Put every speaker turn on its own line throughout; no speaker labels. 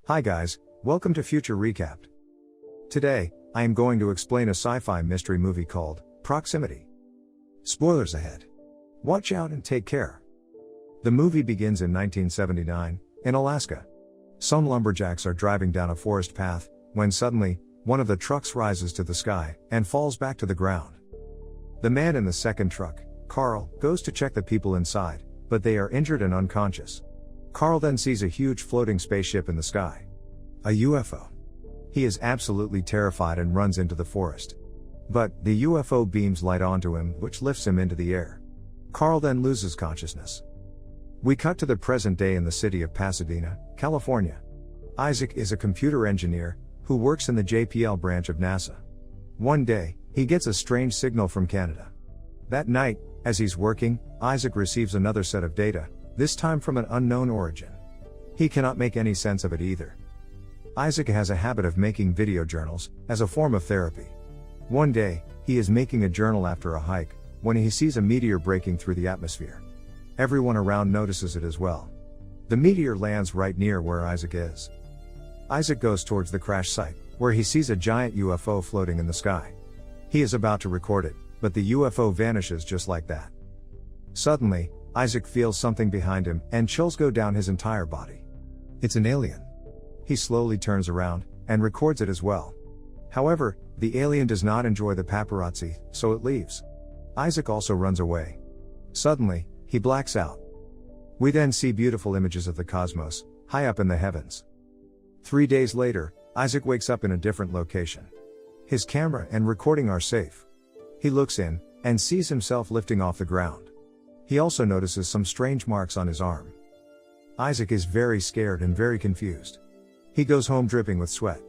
Hi guys, welcome to Future Recapped. Today, I am going to explain a sci-fi mystery movie called Proximity. Spoilers ahead. Watch out and take care. The movie begins in 1979, in Alaska. Some lumberjacks are driving down a forest path, when suddenly, one of the trucks rises to the sky, and falls back to the ground. The man in the second truck, Carl, goes to check the people inside, but they are injured and unconscious. Carl then sees a huge floating spaceship in the sky. A UFO. He is absolutely terrified and runs into the forest. But, the UFO beams light onto him, which lifts him into the air. Carl then loses consciousness. We cut to the present day in the city of Pasadena, California. Isaac is a computer engineer, who works in the JPL branch of NASA. One day, he gets a strange signal from Canada. That night, as he's working, Isaac receives another set of data, this time from an unknown origin. He cannot make any sense of it either. Isaac has a habit of making video journals, as a form of therapy. One day, he is making a journal after a hike, when he sees a meteor breaking through the atmosphere. Everyone around notices it as well. The meteor lands right near where Isaac is. Isaac goes towards the crash site, where he sees a giant UFO floating in the sky. He is about to record it, but the UFO vanishes just like that. Suddenly, Isaac feels something behind him, and chills go down his entire body. It's an alien. He slowly turns around, and records it as well. However, the alien does not enjoy the paparazzi, so it leaves. Isaac also runs away. Suddenly, he blacks out. We then see beautiful images of the cosmos, high up in the heavens. 3 days later, Isaac wakes up in a different location. His camera and recording are safe. He looks in, and sees himself lifting off the ground. He also notices some strange marks on his arm. Isaac is very scared and very confused. He goes home dripping with sweat.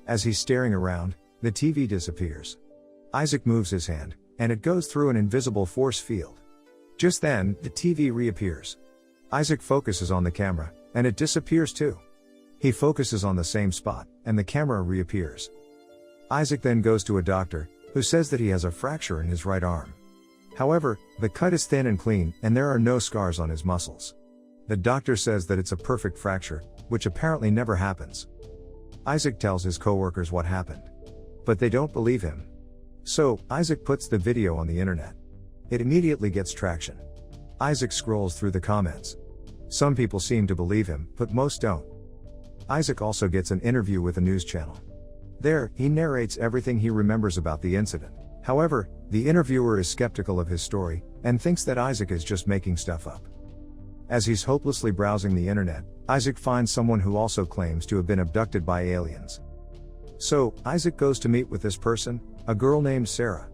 As he's staring around, the TV disappears. Isaac moves his hand, and it goes through an invisible force field. Just then, the TV reappears. Isaac focuses on the camera, and it disappears too. He focuses on the same spot, and the camera reappears. Isaac then goes to a doctor, who says that he has a fracture in his right arm. However, the cut is thin and clean, and there are no scars on his muscles. The doctor says that it's a perfect fracture, which apparently never happens. Isaac tells his coworkers what happened. But they don't believe him. So, Isaac puts the video on the internet. It immediately gets traction. Isaac scrolls through the comments. Some people seem to believe him, but most don't. Isaac also gets an interview with a news channel. There, he narrates everything he remembers about the incident. However, the interviewer is skeptical of his story, and thinks that Isaac is just making stuff up. As he's hopelessly browsing the internet, Isaac finds someone who also claims to have been abducted by aliens. So, Isaac goes to meet with this person, a girl named Sarah.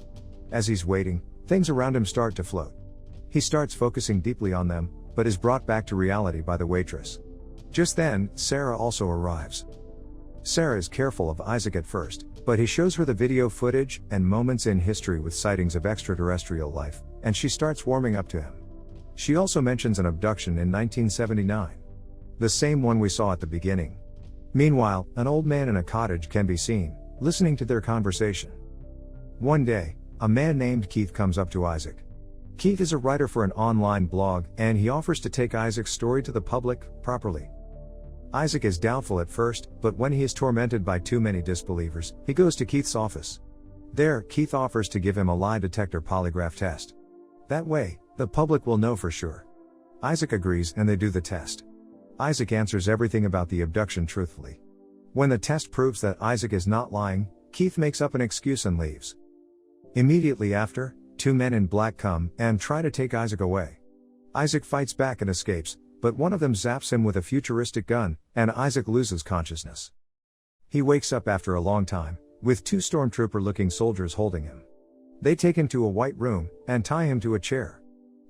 As he's waiting, things around him start to float. He starts focusing deeply on them, but is brought back to reality by the waitress. Just then, Sarah also arrives. Sarah is careful of Isaac at first, but he shows her the video footage and moments in history with sightings of extraterrestrial life, and she starts warming up to him. She also mentions an abduction in 1979. The same one we saw at the beginning. Meanwhile, an old man in a cottage can be seen, listening to their conversation. One day, a man named Keith comes up to Isaac. Keith is a writer for an online blog, and he offers to take Isaac's story to the public, properly. Isaac is doubtful at first, but when he is tormented by too many disbelievers, he goes to Keith's office. There, Keith offers to give him a lie detector polygraph test. That way, the public will know for sure. Isaac agrees and they do the test. Isaac answers everything about the abduction truthfully. When the test proves that Isaac is not lying, Keith makes up an excuse and leaves. Immediately after, 2 men in black come and try to take Isaac away. Isaac fights back and escapes, but one of them zaps him with a futuristic gun, and Isaac loses consciousness. He wakes up after a long time, with 2 stormtrooper-looking soldiers holding him. They take him to a white room, and tie him to a chair.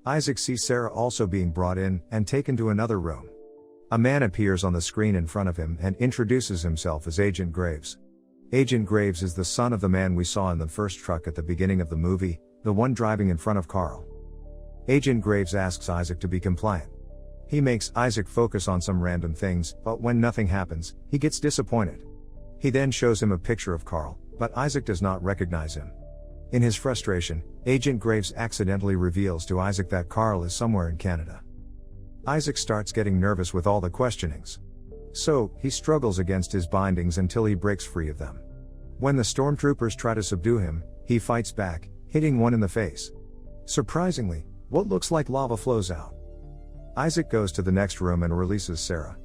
Isaac sees Sarah also being brought in, and taken to another room. A man appears on the screen in front of him and introduces himself as Agent Graves. Agent Graves is the son of the man we saw in the first truck at the beginning of the movie, the one driving in front of Carl. Agent Graves asks Isaac to be compliant. He makes Isaac focus on some random things, but when nothing happens, he gets disappointed. He then shows him a picture of Carl, but Isaac does not recognize him. In his frustration, Agent Graves accidentally reveals to Isaac that Carl is somewhere in Canada. Isaac starts getting nervous with all the questionings. So, he struggles against his bindings until he breaks free of them. When the stormtroopers try to subdue him, he fights back, hitting one in the face. Surprisingly, what looks like lava flows out. Isaac goes to the next room and releases Sarah.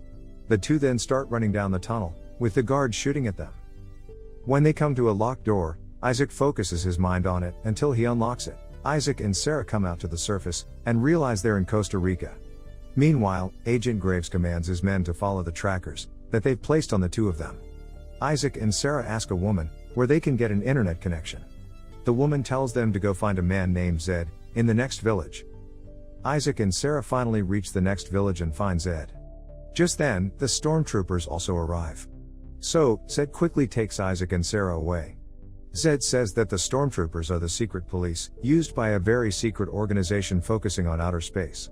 The two then start running down the tunnel, with the guards shooting at them. When they come to a locked door, Isaac focuses his mind on it until he unlocks it. Isaac and Sarah come out to the surface, and realize they're in Costa Rica. Meanwhile, Agent Graves commands his men to follow the trackers that they've placed on the two of them. Isaac and Sarah ask a woman where they can get an internet connection. The woman tells them to go find a man named Zed in the next village. Isaac and Sarah finally reach the next village and find Zed. Just then, the stormtroopers also arrive. So, Zed quickly takes Isaac and Sarah away. Zed says that the stormtroopers are the secret police, used by a very secret organization focusing on outer space.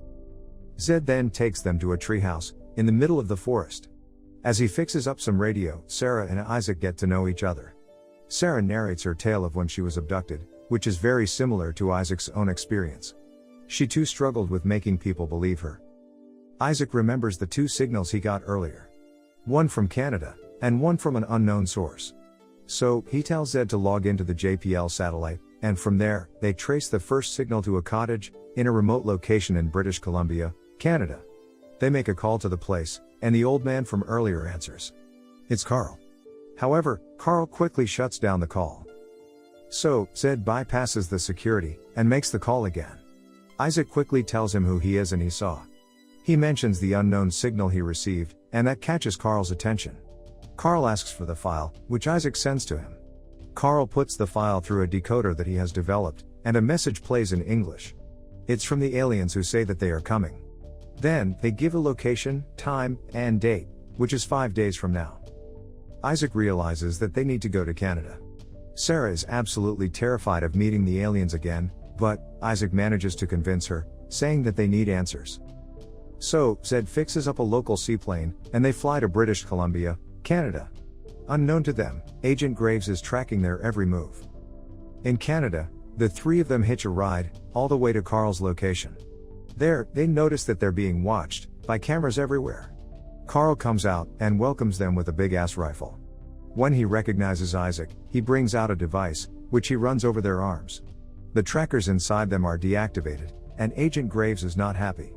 Zed then takes them to a treehouse, in the middle of the forest. As he fixes up some radio, Sarah and Isaac get to know each other. Sarah narrates her tale of when she was abducted, which is very similar to Isaac's own experience. She too struggled with making people believe her. Isaac remembers the two signals he got earlier. One from Canada, and one from an unknown source. So, he tells Zed to log into the JPL satellite, and from there, they trace the first signal to a cottage, in a remote location in British Columbia, Canada. They make a call to the place, and the old man from earlier answers. It's Carl. However, Carl quickly shuts down the call. So, Zed bypasses the security, and makes the call again. Isaac quickly tells him who he is and he saw. He mentions the unknown signal he received, and that catches Carl's attention. Carl asks for the file, which Isaac sends to him. Carl puts the file through a decoder that he has developed, and a message plays in English. It's from the aliens who say that they are coming. Then, they give a location, time, and date, which is 5 days from now. Isaac realizes that they need to go to Canada. Sarah is absolutely terrified of meeting the aliens again, but Isaac manages to convince her, saying that they need answers. So, Zed fixes up a local seaplane, and they fly to British Columbia, Canada. Unknown to them, Agent Graves is tracking their every move. In Canada, the three of them hitch a ride, all the way to Carl's location. There, they notice that they're being watched, by cameras everywhere. Carl comes out, and welcomes them with a big-ass rifle. When he recognizes Isaac, he brings out a device, which he runs over their arms. The trackers inside them are deactivated, and Agent Graves is not happy.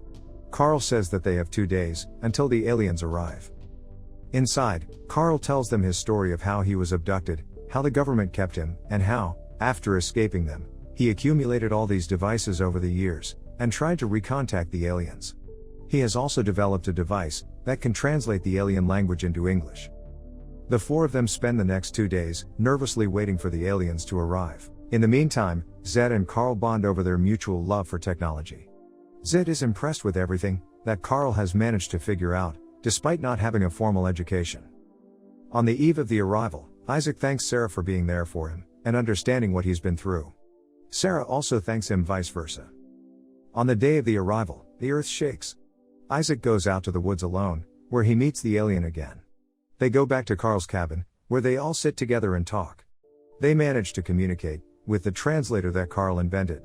Carl says that they have 2 days, until the aliens arrive. Inside, Carl tells them his story of how he was abducted, how the government kept him, and how, after escaping them, he accumulated all these devices over the years, and tried to recontact the aliens. He has also developed a device that can translate the alien language into English. The four of them spend the next 2 days, nervously waiting for the aliens to arrive. In the meantime, Zed and Carl bond over their mutual love for technology. Zed is impressed with everything that Carl has managed to figure out, despite not having a formal education. On the eve of the arrival, Isaac thanks Sarah for being there for him, and understanding what he's been through. Sarah also thanks him vice versa. On the day of the arrival, the earth shakes. Isaac goes out to the woods alone, where he meets the alien again. They go back to Carl's cabin, where they all sit together and talk. They manage to communicate with the translator that Carl invented.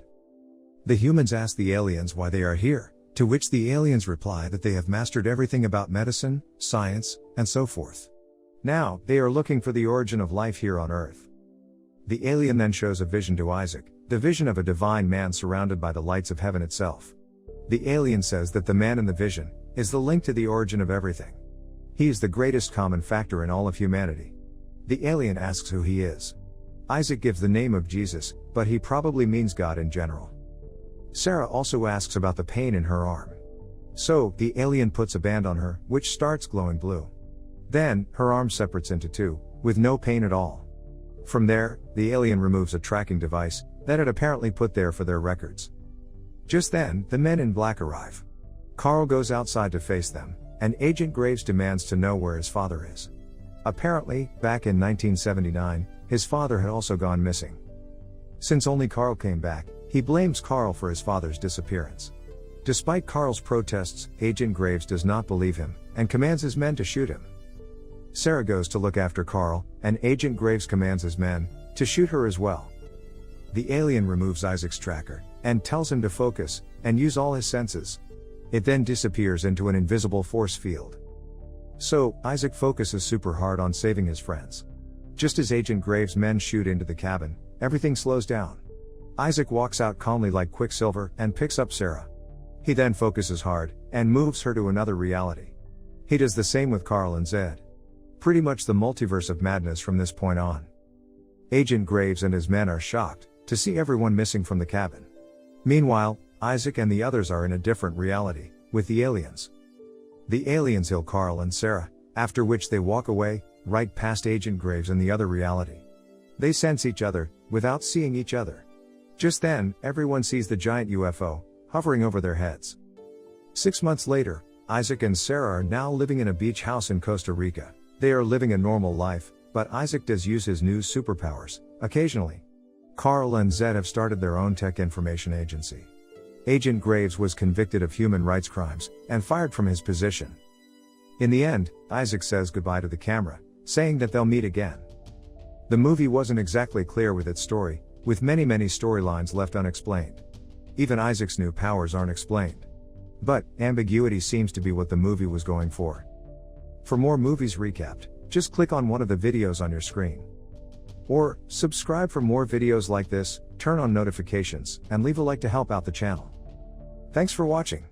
The humans ask the aliens why they are here, to which the aliens reply that they have mastered everything about medicine, science, and so forth. Now, they are looking for the origin of life here on Earth. The alien then shows a vision to Isaac, the vision of a divine man surrounded by the lights of heaven itself. The alien says that the man in the vision is the link to the origin of everything. He is the greatest common factor in all of humanity. The alien asks who he is. Isaac gives the name of Jesus, but he probably means God in general. Sarah also asks about the pain in her arm. So, the alien puts a band on her, which starts glowing blue. Then, her arm separates into two, with no pain at all. From there, the alien removes a tracking device that it apparently put there for their records. Just then, the men in black arrive. Carl goes outside to face them, and Agent Graves demands to know where his father is. Apparently, back in 1979, his father had also gone missing. Since only Carl came back, he blames Carl for his father's disappearance. Despite Carl's protests, Agent Graves does not believe him, and commands his men to shoot him. Sarah goes to look after Carl, and Agent Graves commands his men to shoot her as well. The alien removes Isaac's tracker, and tells him to focus, and use all his senses. It then disappears into an invisible force field. So, Isaac focuses super hard on saving his friends. Just as Agent Graves' men shoot into the cabin, everything slows down. Isaac walks out calmly like Quicksilver and picks up Sarah. He then focuses hard and moves her to another reality. He does the same with Carl and Zed. Pretty much the multiverse of madness from this point on. Agent Graves and his men are shocked to see everyone missing from the cabin. Meanwhile, Isaac and the others are in a different reality, with the aliens. The aliens kill Carl and Sarah, after which they walk away, right past Agent Graves in the other reality. They sense each other, without seeing each other. Just then, everyone sees the giant UFO, hovering over their heads. 6 months later, Isaac and Sarah are now living in a beach house in Costa Rica. They are living a normal life, but Isaac does use his new superpowers, occasionally. Carl and Zed have started their own tech information agency. Agent Graves was convicted of human rights crimes, and fired from his position. In the end, Isaac says goodbye to the camera, saying that they'll meet again. The movie wasn't exactly clear with its story, with many storylines left unexplained. Even Isaac's new powers aren't explained. But, ambiguity seems to be what the movie was going for. For more movies recapped, just click on one of the videos on your screen. Or, subscribe for more videos like this, turn on notifications, and leave a like to help out the channel. Thanks for watching.